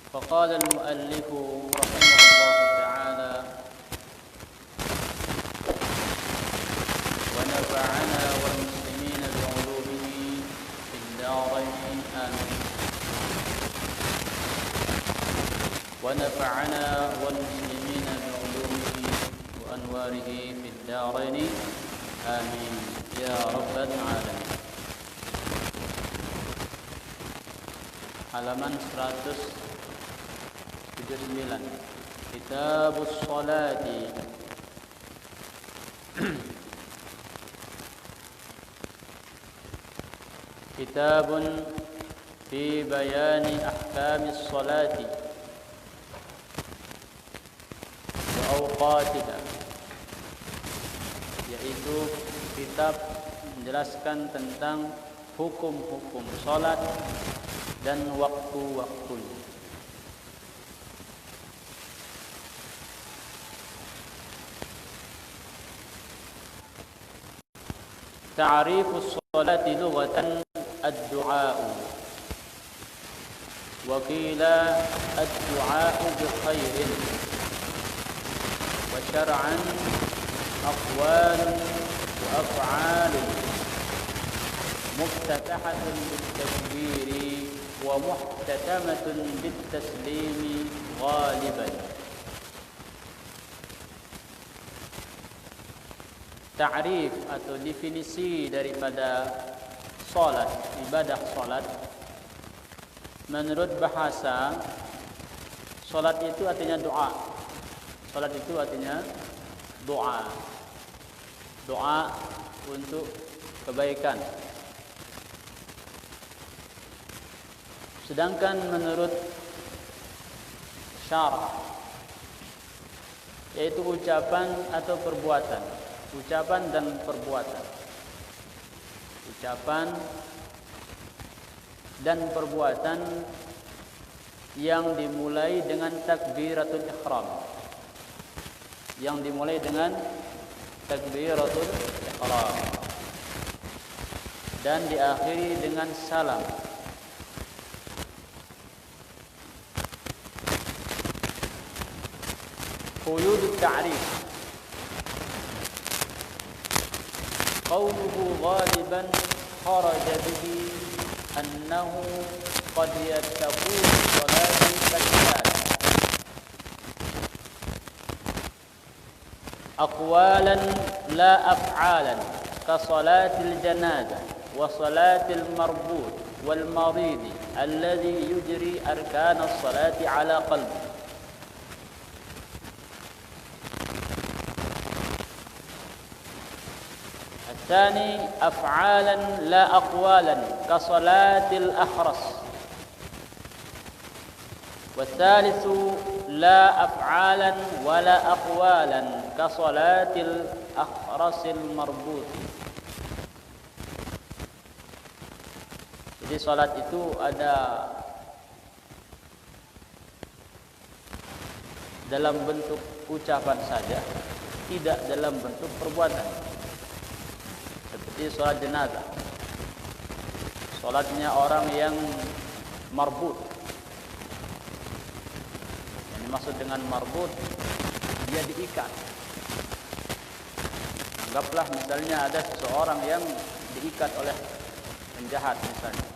فقال المؤلف رحمه الله تعالى: ونفعنا والمسلمين بعلومه في الدارين آمين. ونفعنا والمسلمين بعلومه وأنواره في الدارين آمين يا رب العالمين. Halaman 179, Kitabus Sholati. Kitabun fi bayani ahkamis sholati wa awqatiha, yaitu kitab menjelaskan tentang hukum-hukum salat dan waktu-waktunya. Ta'rifus sholati lughatan ad-du'a'u wa qila ad-du'a'u bi khairin wa syar'an aqwalun wa af'alun muftatahatun bit-takbiri wa muhtatamatun bit-taslimi ghaliban. Ta'rif atau definisi daripada salat, ibadah salat. Menurut bahasa, salat itu artinya doa. Salat itu artinya doa. Doa untuk kebaikan. Sedangkan menurut syarah, yaitu ucapan atau perbuatan. Ucapan dan perbuatan. Ucapan dan perbuatan yang dimulai dengan takbiratul ihram. Yang dimulai dengan takbiratul ihram dan diakhiri dengan salam. Quyudut ta'rif. قوله غالبا خرج به أنه قد تكون صلاة كالتالي: أقوالا لا أفعالا كصلاة الجنازة وصلاة المربوط والمريض الذي يجري أركان الصلاة على قلبه. الثاني أفعالا لا أقوالا كصلاة الأحرس. والثالث لا أفعالا ولا أقوالا كصلاة الأحرس المربوط. Jadi salat itu ada dalam bentuk ucapan saja, tidak dalam bentuk perbuatan. Seperti sholat jenazah, sholatnya orang yang marbut. Yang dimaksud dengan marbut, dia diikat. Anggaplah misalnya ada seseorang yang diikat oleh penjahat misalnya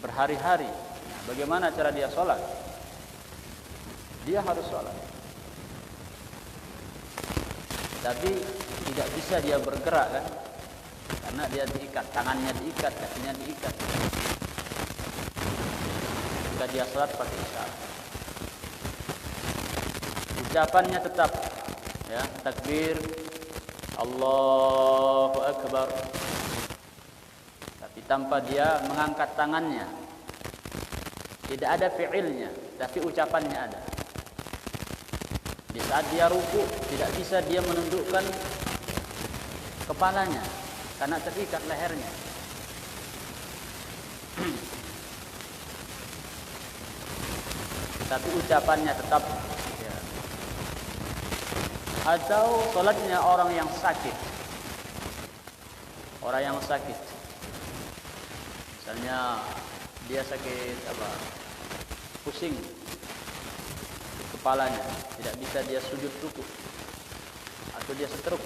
berhari-hari. Nah, bagaimana cara dia sholat? Dia harus sholat, tapi tidak bisa dia bergerak kan, karena dia diikat, tangannya diikat, kakinya diikat. Jika dia sholat pakai isyarat, ucapannya tetap ya, takbir Allahu Akbar, tapi tanpa dia mengangkat tangannya. Tidak ada fi'ilnya, tapi ucapannya ada. Di saat dia ruku, tidak bisa dia menundukkan kepalanya karena terikat lehernya. Tapi ucapannya tetap ya. Atau salatnya orang yang sakit. Orang yang sakit. Misalnya dia sakit apa? pusing kepalanya, tidak bisa dia sujud ruku, atau dia setruk,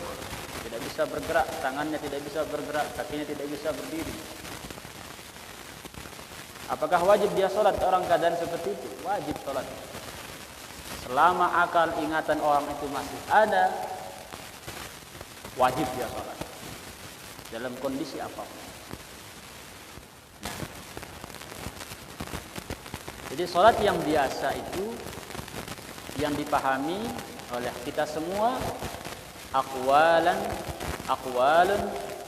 tidak bisa bergerak, tangannya tidak bisa bergerak, kakinya tidak bisa berdiri. Apakah wajib dia sholat orang keadaan seperti itu? Wajib sholat. Selama akal ingatan orang itu masih ada, wajib dia sholat dalam kondisi apapun. Jadi sholat yang biasa itu yang dipahami oleh kita semua aqwalun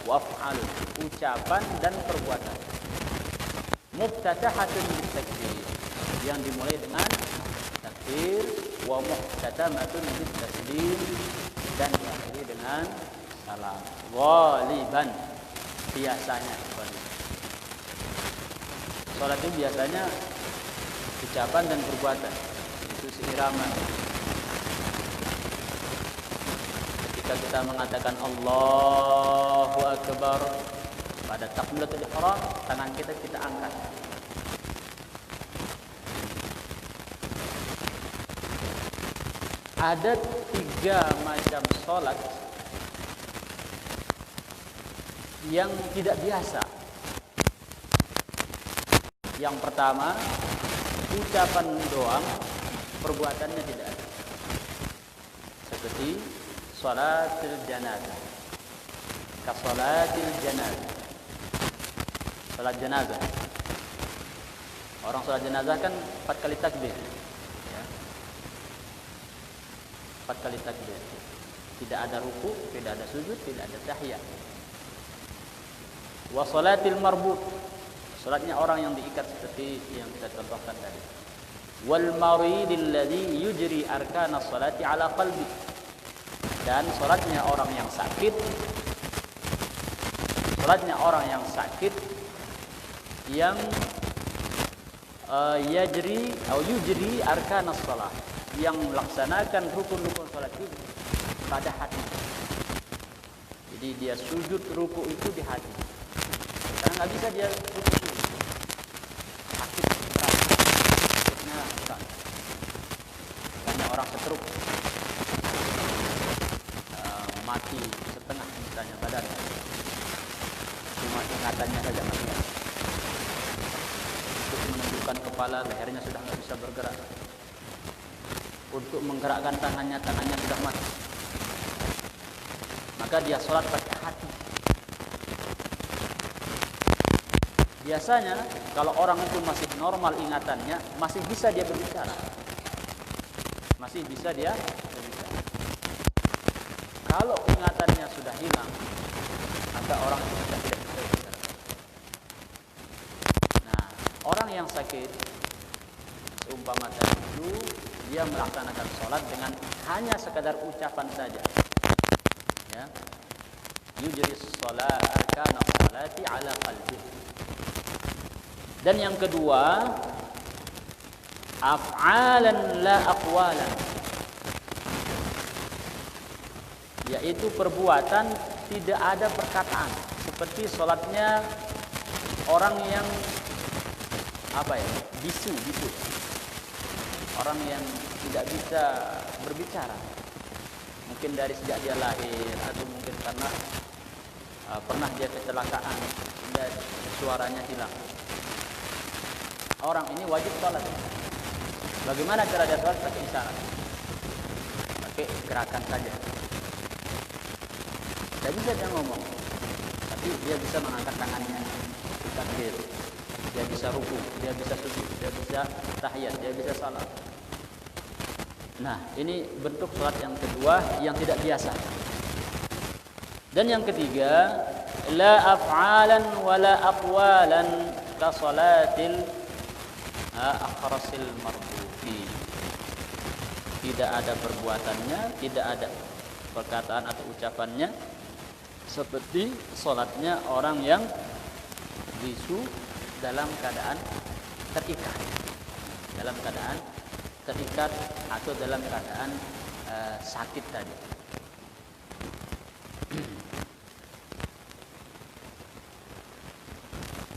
wa af'alun, ucapan dan perbuatan. Muftatahatun bitakbir, yang dimulai dengan takbir, wa muhtatamatun bitaslim, dan diakhiri dengan salam. Ghaliban, biasanya. Salat itu biasanya ucapan dan perbuatan, itu seirama. Ketika kita mengatakan Allahu Akbar pada takbiratul ihram, tangan kita angkat. Ada 3 macam sholat yang tidak biasa. Yang pertama, ucapan doang, perbuatannya tidak ada. Seperti sholatil janazah, kasolatil janazah. Salat jenazah, orang salat jenazah kan 4 kali takbir, ya. 4 kali takbir, tidak ada ruku, tidak ada sujud, tidak ada tahiyat. Wa sholatil marbut, salatnya orang yang diikat seperti yang kita contohkan tadi. Wal maridil ladzi yujri arkana sholati ala qalbi, dan salatnya orang yang sakit, salatnya orang yang sakit yang yujri arkanas shalah, yang melaksanakan rukun-rukun salat itu pada hati. Jadi dia sujud ruku itu di hati, karena nggak bisa dia ruku sakit berat, sakitnya berat. Karena orang setruk, mati setengah misalnya badan, cuma ingatannya saja mati. Menundukkan kepala, lehernya sudah tidak bisa bergerak. Untuk menggerakkan tangannya sudah mati. Maka dia sholat pakai hati. Biasanya kalau orang itu masih normal ingatannya, masih bisa dia berbicara. Masih bisa dia berbicara. Kalau ingatannya sudah hilang, maka orang itu sudah tidak bisa berbicara. Orang yang sakit, seumpama tadi itu, dia melaksanakan sholat dengan hanya sekadar ucapan saja. Ya, yujri sholat arkana sholati ala qalbi. Dan yang kedua, af'alan la aqwalan, yaitu perbuatan, tidak ada perkataan. Seperti sholatnya orang yang bisu, orang yang tidak bisa berbicara, mungkin dari sejak dia lahir, atau mungkin karena pernah dia kecelakaan dan suaranya hilang. Orang ini wajib sholat. Bagaimana cara dia sholat? Pakai isyarat, pakai gerakan saja. Tidak bisa dia ngomong, tapi dia bisa mengangkat tangannya, takbir. Dia bisa ruku, dia bisa sujud, dia bisa tahiyat, dia bisa salat. Nah, ini bentuk salat yang kedua yang tidak biasa. Dan yang ketiga, la af'alan wa la aqwalan ka salatil akhrasil marbuti. Tidak ada perbuatannya, tidak ada perkataan atau ucapannya, seperti salatnya orang yang bisu dalam keadaan terikat, atau dalam keadaan sakit tadi.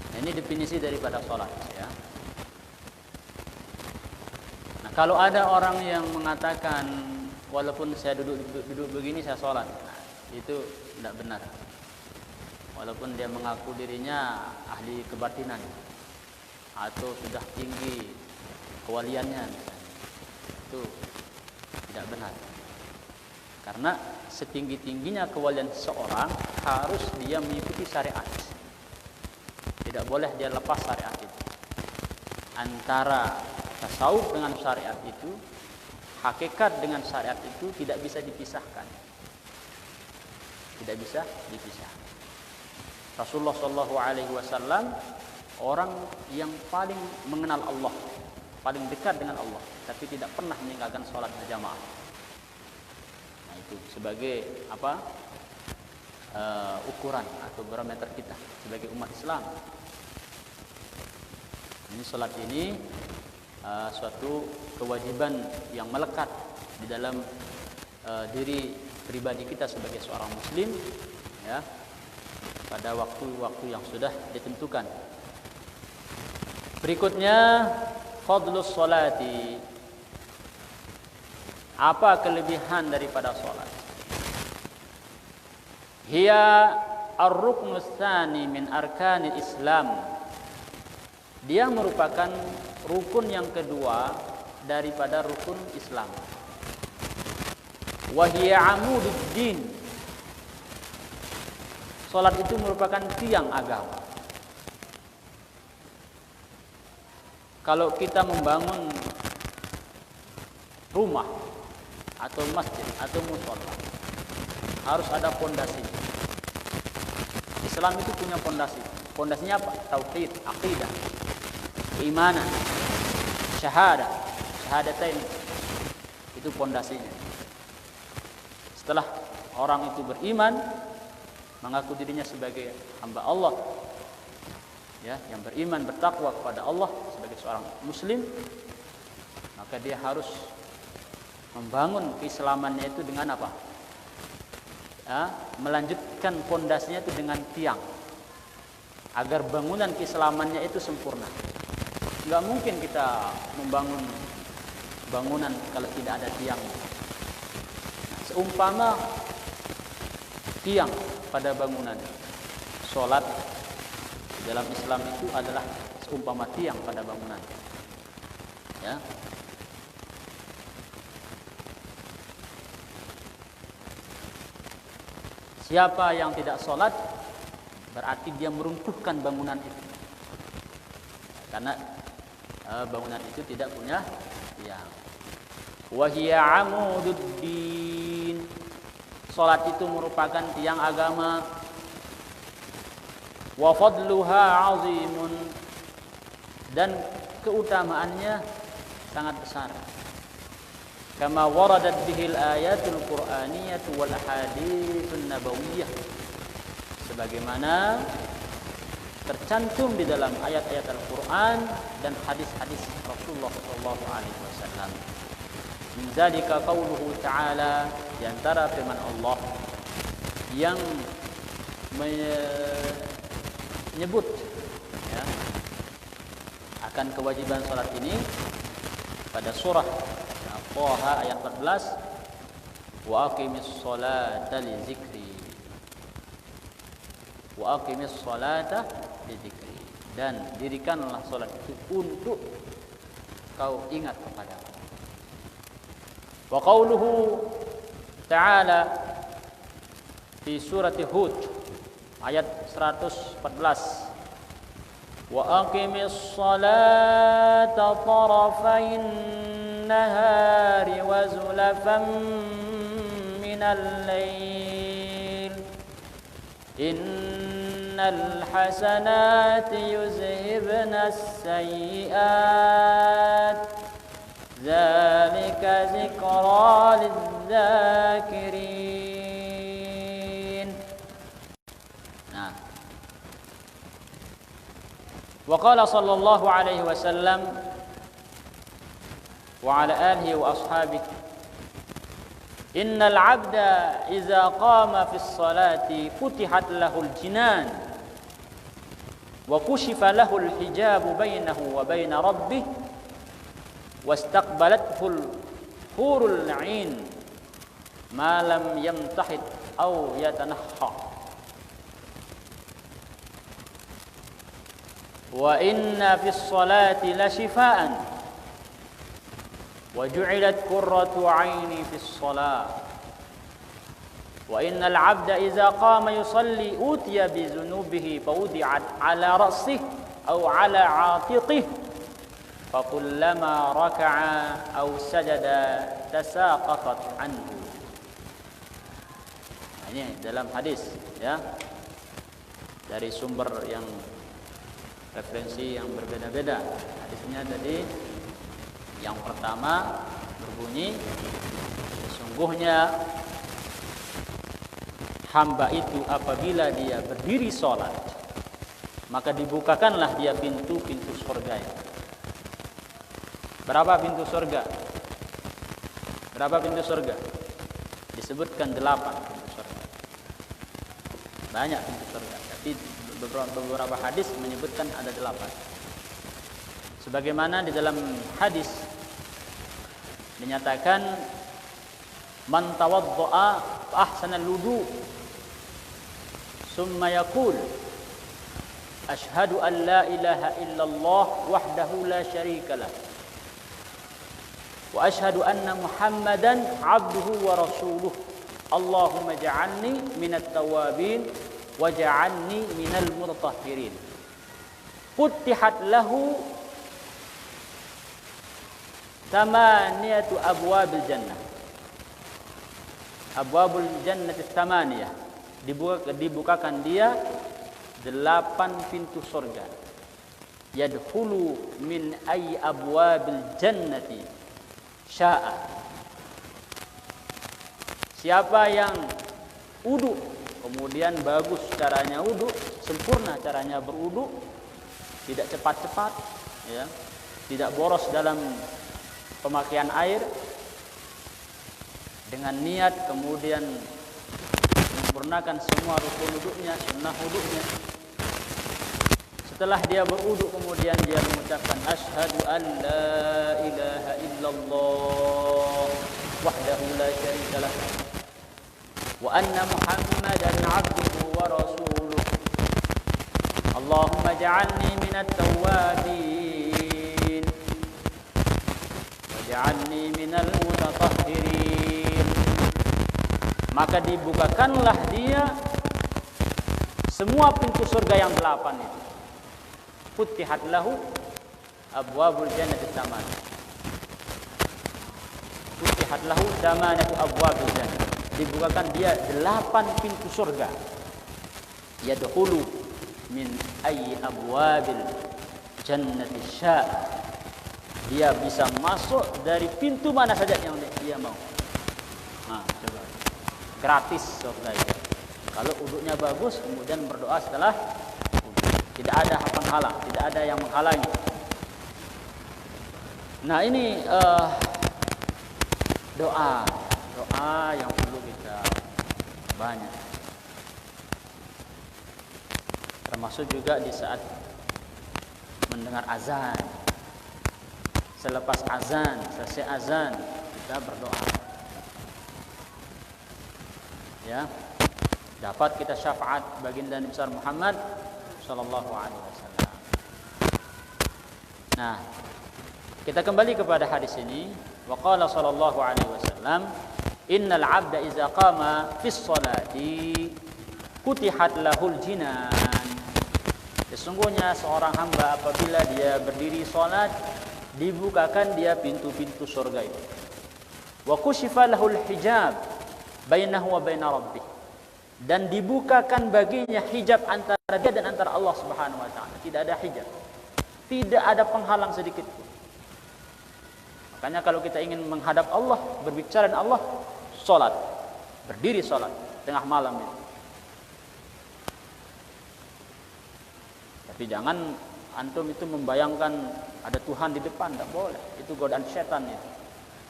Nah, ini definisi daripada sholat, ya. Kalau ada orang yang mengatakan walaupun saya duduk begini saya sholat, nah, itu tidak benar. Walaupun dia mengaku dirinya ahli kebatinan atau sudah tinggi kewaliannya, itu tidak benar. Karena setinggi-tingginya kewalian seseorang harus dia mengikuti syariat. Tidak boleh dia lepas syariat itu. Antara tasawuf dengan syariat itu, hakikat dengan syariat itu tidak bisa dipisahkan. Tidak bisa dipisahkan. Rasulullah SAW orang yang paling mengenal Allah, paling dekat dengan Allah, tapi tidak pernah meninggalkan sholat berjamaah. Nah itu sebagai apa? Ukuran atau barometer kita sebagai umat Islam. Ini sholat ini suatu kewajiban yang melekat di dalam diri pribadi kita sebagai seorang muslim, ya, pada waktu-waktu yang sudah ditentukan. Berikutnya fadlus sholati. Apa kelebihan daripada sholat? Hiya ar-ruknus tsani min arkanil Islam. Dia merupakan rukun yang kedua daripada rukun Islam. Wa hiya amududdin. Salat itu merupakan tiang agama. Kalau kita membangun rumah atau masjid atau mushola, harus ada pondasinya. Islam itu punya pondasi. Pondasinya apa? Tauhid, aqidah, keimanan, syahadatain. Itu pondasinya. Setelah orang itu beriman, mengaku dirinya sebagai hamba Allah, ya, yang beriman, bertakwa kepada Allah sebagai seorang muslim, maka dia harus membangun keislamannya itu dengan apa? Ya, melanjutkan pondasinya itu dengan tiang, agar bangunan keislamannya itu sempurna. Enggak mungkin kita membangun bangunan kalau tidak ada tiang. Nah, seumpama tiang pada bangunan, sholat dalam Islam itu adalah seumpama tiang pada bangunan, ya. Siapa yang tidak sholat berarti dia meruntuhkan bangunan itu, karena bangunan itu tidak punya tiang. Wa hiya amududdin. Salat itu merupakan tiang agama. Wa fadluha azimun. Dan keutamaannya sangat besar. Kama waradat bihil ayatul qur'aniyatu wal ahaditsun nabawiyyah. Sebagaimana tercantum di dalam ayat-ayat Al-Qur'an dan hadis-hadis Rasulullah sallallahu alaihi wasallam. Min zalika qauluhu ta'ala, di antara firman Allah yang menyebut, ya, akan kewajiban salat ini pada surah Taha ayat 14, wa aqimis sholata li dzikri, wa aqimis sholata li dzikri, dan dirikanlah salat itu untuk kau ingat kepadaku. Wa qauluhu ta'ala fi surati Hud ayat 114, wa aqimis sholata tarafain nahari wa zulafan minal lail innal hasanati yuzhibna as-sayyi'at dzalika dzikra lidz-dzakirin. Nah, wa qala sallallahu alaihi wasallam wa ala alihi wa ashabihi, innal 'abda idza qama fis salati futihat lahul jinan wa kushifa lahul hijabu bainahu wa baina rabbih wastaqbalathul hurul 'ain ma lam yamtahid aw yatanahha. Wa inna fis salati la shifaan wa ju'ilat qurratu 'aini fis salat. Wa innal 'abda idza qama yusalli utiya bi dhunubihi fa wudi'at 'ala ra'sihi aw 'ala 'atiqihi fa kullama raka'a aw sajada tasaqafat anhu. Ini dalam hadis ya, dari sumber yang referensi yang berbeda-beda. Hadisnya tadi yang pertama berbunyi, sesungguhnya hamba itu apabila dia berdiri sholat, maka dibukakanlah dia pintu-pintu surga. Berapa pintu surga? Berapa pintu surga? Disebutkan 8 pintu surga. Banyak pintu surga, tapi beberapa hadis menyebutkan ada 8. Sebagaimana di dalam hadis dinyatakan, man tawadda'a fa ahsana al-wudu summa yaqul asyhadu an la ilaha illallah wahdahu la syarika lah wa asyhadu anna muhammadan abduhu wa rasuluh Allahumma ja'alni minat tawabin wa ja'alni minal mutatahhirin. Futihat lahu thamaniyatu abwabil jannah. Abwabul jannati thamaniyah, dibukakan dia 8 pintu surga. Yadkhulu min ayyi abwabil jannati sya'a. Siapa yang wudu, kemudian bagus caranya wudu, sempurna caranya berwudu, tidak cepat-cepat ya, tidak boros dalam pemakaian air, dengan niat kemudian menyempurnakan semua rukun wudunya, sunnah wudunya. Setelah dia berwudu kemudian dia mengucapkan asyhadu an la ilaha illallah wahdahu la syarikalah wa anna muhammadan abduhu wa rasuluh Allahumma ja'alni minat tawabin wa ja'alni minal mutatahhirin. Maka dibukakanlah dia semua pintu surga yang 8 itu. Futihat lahu abwabul jannati tsaman. Futihat lahu tsamanatu abwabil jannah. Dibukakan dia 8 pintu surga. Yadkhulu min ayyi abwabil jannati syaa. Dia bisa masuk dari pintu mana saja yang dia mau. Nah, coba. Gratis surga itu. Kalau uduknya bagus, kemudian berdoa setelah uduk. Tidak ada penghalang, tidak ada yang menghalangi. Nah, ini doa yang perlu kita banyak. Termasuk juga di saat mendengar azan. Selepas azan, selesai azan, kita berdoa. Ya, dapat kita syafaat baginda Nabi besar Muhammad sallallahu alaihi wasallam. Nah, kita kembali kepada hadis ini. Wa qala sallallahu alaihi wasallam, innal 'abda idza qama fis sholati futihat lahul jinan. Sesungguhnya seorang hamba apabila dia berdiri salat, dibukakan dia pintu-pintu surga itu. Wa kushifa lahul hijab bainahu wa baina rabbih. Dan dibukakan baginya hijab antara dia dan antara Allah Subhanahu wa taala. Tidak ada hijab. Tidak ada penghalang sedikit pun. Makanya kalau kita ingin menghadap Allah, berbicara dengan Allah, salat. Berdiri salat tengah malam itu. Tapi jangan antum itu membayangkan ada Tuhan di depan, tidak boleh. Itu godaan setan itu.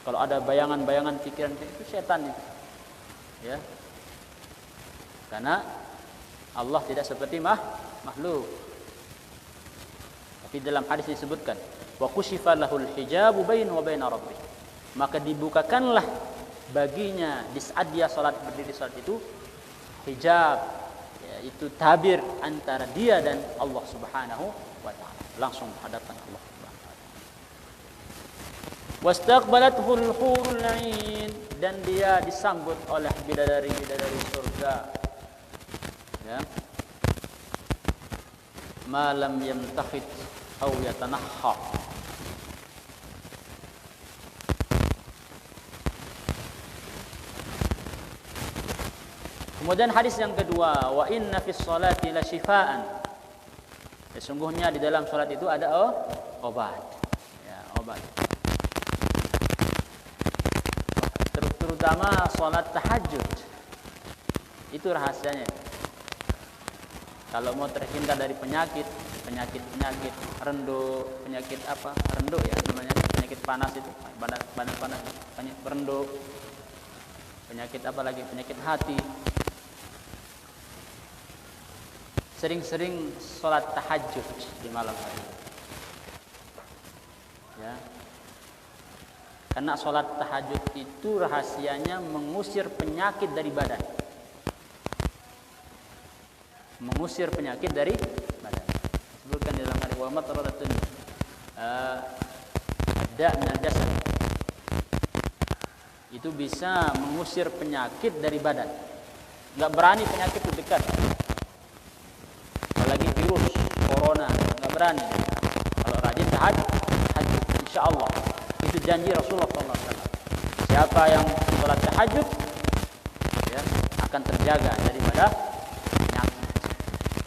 Kalau ada bayangan-bayangan pikiran itu setan itu. Ya. Karena Allah tidak seperti makhluk. Tapi dalam hadis disebutkan wa kushifa lahul hijabu bainahu wa baina rabbih. Maka dibukakanlah baginya di saat dia salat, berdiri salat itu, hijab, yaitu tabir antara dia dan Allah Subhanahu wa taala, langsung hadapan Allah Subhanahu wa taala. Wastaqbalathul hurul 'ain, dan dia disambut oleh bidadari-bidadari surga, ya, ma lam yamtakhit aw yatanahha. Kemudian hadis yang kedua, wa inna fis salati la syifaan. Sesungguhnya di dalam salat itu ada obat. Ya, obat. Terutama salat tahajud. Itu rahasianya. Kalau mau terhindar dari penyakit rendo, penyakit apa? Rendo ya namanya, penyakit panas itu, badan panas, penyakit rendo. Penyakit apa lagi? Penyakit hati. Sering-sering sholat tahajud di malam hari, ya. Karena sholat tahajud itu rahasianya mengusir penyakit dari badan, mengusir penyakit dari badan. Sebutkan di dalam hadis wa matratun ada minal jasad, itu bisa mengusir penyakit dari badan. Nggak berani penyakit itu dekat. Apalagi virus corona, nggak berani. Kalau rajin tahajud, insya Allah itu janji Rasulullah SAW. Siapa yang sholat tahajud, ya, akan terjaga daripada penyakit,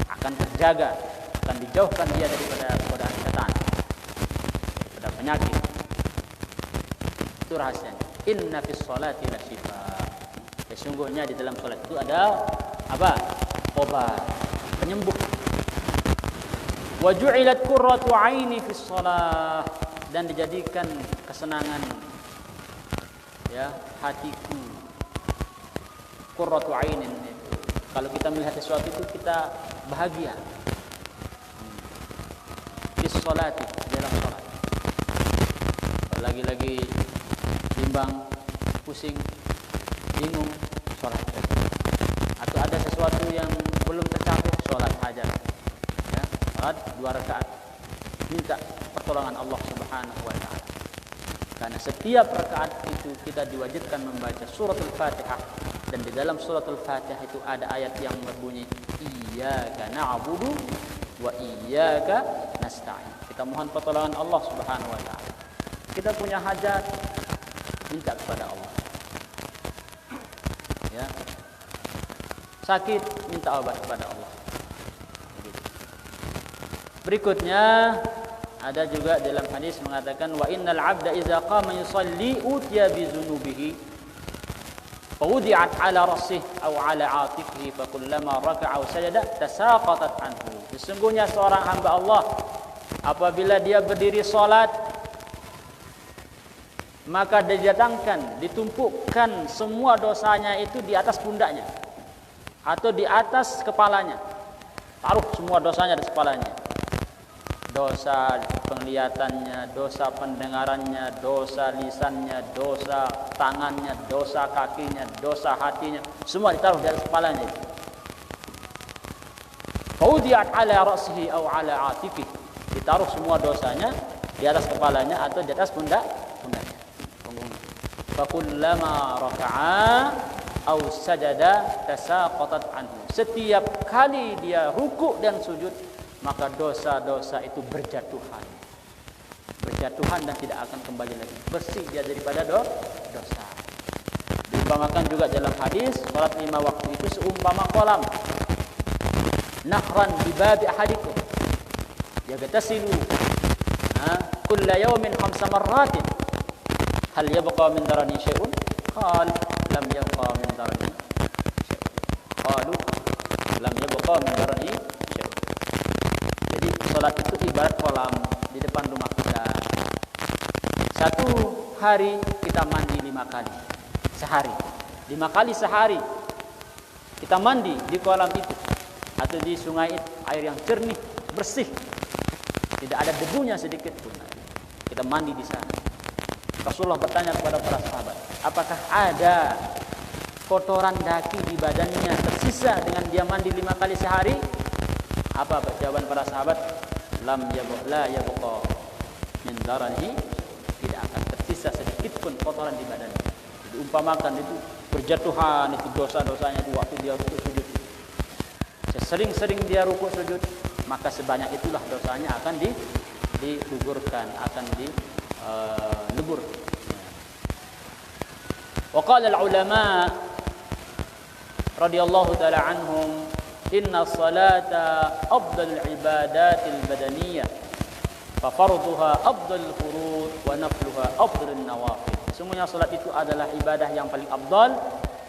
akan terjaga, akan dijauhkan dia daripada godaan setan, daripada penyakit. Itu rahasianya. Inna fis sholati la syifa. Sesungguhnya di dalam sholat itu ada apa? Obat, penyembuh. Wa ju'ilat qurratu 'aini fis shalah, dan dijadikan kesenangan, ya, hatiku. Qurratu 'ainin itu kalau kita melihat sesuatu itu kita bahagia. Fis sholati, dalam salat. Lagi-lagi bimbang, pusing, bingung, salat. Atau ada sesuatu yang belum tercapai, salat hajat. Salat 2 rakaat, minta pertolongan Allah Subhanahu wa taala. Karena setiap rakaat itu kita diwajibkan membaca suratul Fatihah, dan di dalam suratul Fatihah itu ada ayat yang berbunyi iyyaka na'budu wa iyyaka nasta'in. Kita mohon pertolongan Allah Subhanahu wa taala. Kita punya hajat, minta kepada Allah. Ya. Sakit, minta obat kepada Allah. Berikutnya ada juga dalam hadis mengatakan wa innal 'abda idza qama yusalli utiya bi dzunubihi fa wudi'at 'ala rassihi aw 'ala 'atiqihi fa kullama raka'a aw sajada tasaqatat anhu. Sesungguhnya seorang hamba Allah apabila dia berdiri salat, maka didatangkan, ditumpukkan semua dosanya itu di atas pundaknya atau di atas kepalanya. Taruh semua dosanya di kepalanya. Dosa penglihatannya, dosa pendengarannya, dosa lisannya, dosa tangannya, dosa kakinya, dosa hatinya, semua ditaruh di atas kepalanya. Faudiat ala ra'sihi aw ala atiqi, ditaruh semua dosanya di atas kepalanya atau di atas pundaknya. Fa kullama raka'a aw sajada tasaqatat anhu. Setiap kali dia rukuk dan sujud, maka dosa-dosa itu berjatuhan dan tidak akan kembali lagi. Bersih dia daripada dosa. Diumpamakan juga dalam hadis, salat 5 waktu itu seumpama kolam. Nahran bi babi ahadikum yagtasilu kulla yawmin 5 marratin. Hal yabqa min darani syai'un? Qala lam yabqa min darani syai'un. Qalu lam yabqa min darani. Jadi sholat itu ibarat kolam di depan rumah kita. Satu hari kita mandi 5 kali sehari. 5 kali sehari kita mandi di kolam itu atau di sungai itu, air yang jernih, bersih, tidak ada debunya sedikit pun. kita mandi di sana. Rasulullah bertanya kepada para sahabat, apakah ada kotoran daki di badannya tersisa dengan dia mandi 5 kali sehari? Apa jawaban para sahabat? La yabqa min daranihi, tidak akan tersisa sedikit pun kotoran di badannya. Jadi umpamakan itu berjatuhan, itu dosa-dosanya itu waktu dia rukuk sujud. Sesering-sering dia rukuk sujud, maka sebanyak itulah dosanya akan digugurkan, akan dilebur. Wa qala al-ulama radhiyallahu ta'ala anhum, inna salata afdalul ibadatil badaniyah fa farduha afdalul furud wa nafluha afdalun nawafil. Semuanya salat itu adalah ibadah yang paling afdal,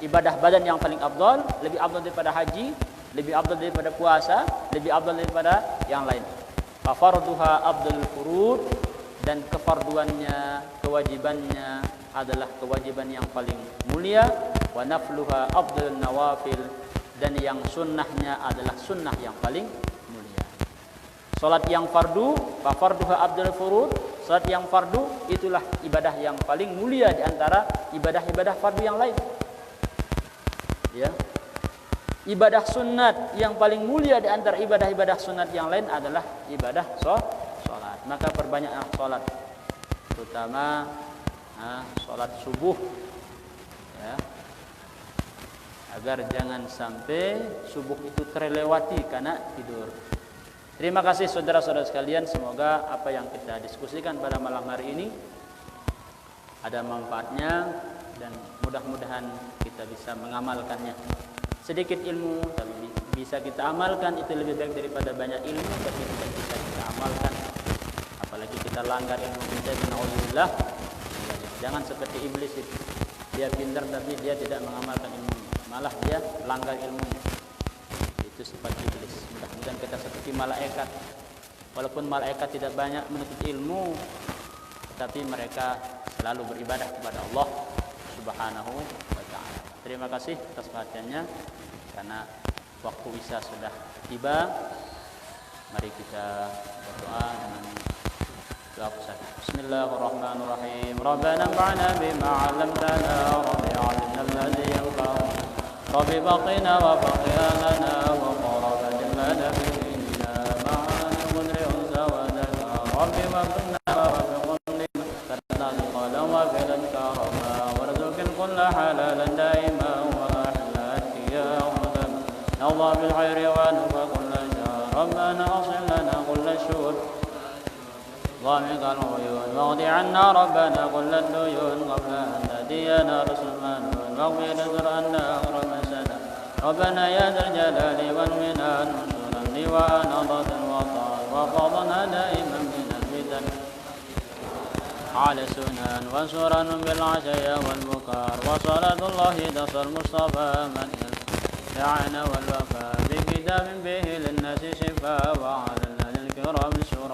ibadah badan yang paling afdal, lebih afdal daripada haji, lebih afdal daripada puasa, lebih afdal daripada yang lain. Fa farduha afdalul furud, dan kefarduannya, kewajibannya adalah kewajiban yang paling mulia, wa nafluha afdalun nawafil, dan yang sunnahnya adalah sunnah yang paling mulia. Salat yang fardu, fa farduha afdalul furud, salat yang fardu itulah ibadah yang paling mulia di antara ibadah-ibadah fardu yang lain. Ya. Ibadah sunat yang paling mulia di antara ibadah-ibadah sunat yang lain adalah ibadah salat. Maka perbanyaklah salat, terutama salat subuh, ya, agar jangan sampai subuh itu terlewati karena tidur. Terima kasih saudara-saudara sekalian, semoga apa yang kita diskusikan pada malam hari ini ada manfaatnya dan mudah-mudahan kita bisa mengamalkannya. Sedikit ilmu tapi bisa kita amalkan itu lebih baik daripada banyak ilmu tapi tidak bisa kita amalkan. Apalagi kita langgar ilmu kita, naudzubillah. Jangan seperti iblis itu. Dia pintar tapi dia tidak mengamalkan ilmunya. Malah dia langgar ilmunya. Itu sifat iblis. Mudah-mudahan kita seperti malaikat. Walaupun malaikat tidak banyak menuntut ilmu, tapi mereka selalu beribadah kepada Allah Subhanahu wa ta'ala. Terima kasih atas perhatiannya. Karena waktu isya sudah tiba, mari kita berdoa dengan doa pusat. Bismillahirrahmanirrahim. Rabbana anfa'na bima 'allamtana, Rabbi 'allimna alladhi yanfa'una, Rabbi baqina wa baqiya lana wa qarabatin lana fi dinina ma'ana qadri unsa wa daka, Rabbi wa kunna wa bi kulli tarna qala wa filan karama warzuqil kulla halalan daima wa نرضى بالخير ونفى كل شر ربنا أصل لنا كل الشهور ضامق العيون واغض عنا ربنا كل الديون قبل أن تأتينا رسل منون واغفر ذرنا أغرم سنة ربنا يا ذا الجلال والمنان انصرا لواء نضة وطال وفضنا دائما من الفتن على السنن وسرا بالعشاء والبكار وصلاة الله تصل المصطفى من دعانا والوفاء بكتاب به للناس شفاء وعلى الكرام الشرى